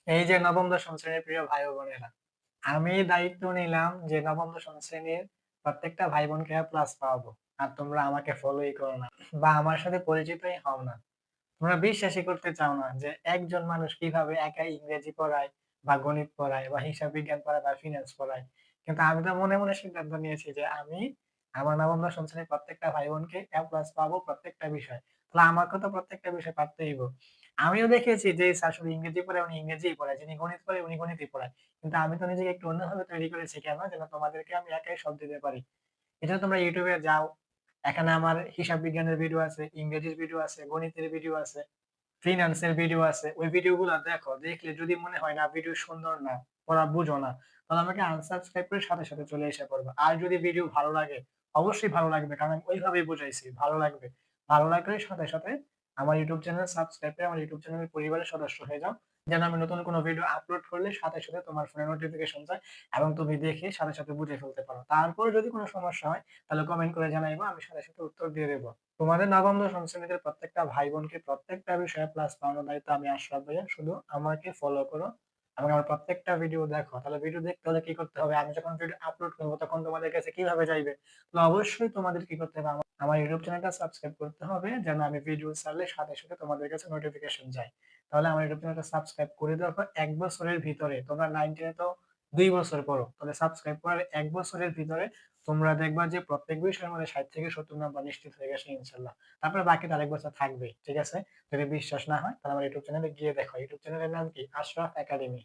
এই যে নবম দশম শ্রেণীর প্রিয় ভাই ও বোনেরা, আমি দায়িত্ব নিলাম যে নবম দশম শ্রেণীর প্রত্যেকটা ভাই বোনকে প্লাস পাওয়াবো। আর তোমরা আমাকে ফলোই করো না বা আমার সাথে পরিচিতই হও না। তোমরা বিশ্বাসই করতে চাও না যে একজন মানুষ কিভাবে একাই ইংরেজি পড়ায় বা গণিত পড়ায় বা হিসাব বিজ্ঞান পড়ায় বা ফিনান্স পড়ায়। কিন্তু আমি তো মনে মনে সিদ্ধান্ত নিয়েছি যে আমি আমার নবম দশম শ্রেণীর প্রত্যেকটা ভাই বোনকে এ প্লাস পাবো প্রত্যেকটা বিষয়। তাহলে আমাকে তো প্রত্যেকটা বিষয় পারতেই হবে। আমিও দেখেছি যে স্যার শুধু ইংরেজি পড়ায় উনি ইংরেজিই পড়ায়, যিনি গণিত পড়ায় উনি গণিতই পড়ায়। কিন্তু আমি তো নিজেকে একটু অন্যভাবে তৈরি করেছি কেন? যেন তোমাদেরকে আমি একাই সব দিতে পারি। এজন্য তোমরা YouTube এ যাও। এখানে আমার হিসাব বিজ্ঞানের ভিডিও আছে, ইংরেজির ভিডিও আছে, গণিতের ভিডিও আছে, ফিন্যান্স এর ভিডিও আছে। ওই ভিডিওগুলা দেখো। দেখলে যদি মনে হয় না ভিডিও সুন্দর না, পড়া বুঝো না, তাহলে আমাকে আনসাবস্ক্রাইব করে সাথে, সাথে চলে এসে পড়বা। আর যদি ভিডিও ভালো লাগে, অবশ্যই ভালো লাগবে। কারণ আমি ওইভাবেই বুঝাইছি। ভালো লাগবে। ভালো লাগলে সাথে, সাথে আমার YouTube চ্যানেল সাবস্ক্রাইব করে আমার YouTube চ্যানেলের পরিবারের সদস্য হয়ে যাও। যেন আমি নতুন কোনো ভিডিও আপলোড করলে সাথে, সাথে তোমার ফোনে নোটিফিকেশন যায় এবং তুমি দেখে সাথে, সাথে বুঝে ফেলতে পারো। তারপরে যদি কোনো সমস্যা হয় তাহলে কমেন্ট করে জানাইবা। আমি সাথে, সাথে উত্তর দিয়ে দেব। তোমাদের নবম দশম শ্রেণীতে প্রত্যেকটা ভাই বোনকে প্রত্যেকটা বিষয়ে প্লাস পাওয়ানোর দায়িত্ব আমি আশরাফ ভাইয়া। শুধু আমাকে ফলো করো এবং আমার প্রত্যেকটা ভিডিও দেখো। তাহলে ভিডিও দেখতে হলে কি করতে হবে? আমি যখন ভিডিও আপলোড করবো তখন তোমাদের কাছে কিভাবে যাইবে? তো অবশ্যই তোমাদের কি করতে হবে? আমার ইউটিউব চ্যানেলটা সাবস্ক্রাইব করতে হবে যেন আমি ভিডিও ছাড়লে সাথে সাথে তোমাদের কাছে নোটিফিকেশন যায়। তাহলে আমার ইউটিউব চ্যানেলটা সাবস্ক্রাইব করে দেওয়ার পর ১ বছরের ভিতরে তোমরা 9, 10 এ তো ২ বছর পড়ো। তাহলে সাবস্ক্রাইব করার ১ বছরের ভিতরে তোমরা দেখবা যে প্রত্যেক বিষয়ের মধ্যে ৬০ থেকে ৭০ নাম্বার নিশ্চিত হয়ে গেছে ইনশাআল্লাহ। তারপরে বাকিটা আরেক বছর থাকবেই। ঠিক আছে? যদি বিশ্বাস না হয় তাহলে আমার ইউটিউব চ্যানেলে গিয়ে দেখো। ইউটিউব চ্যানেলের নাম কি? আশরাফ একাডেমি।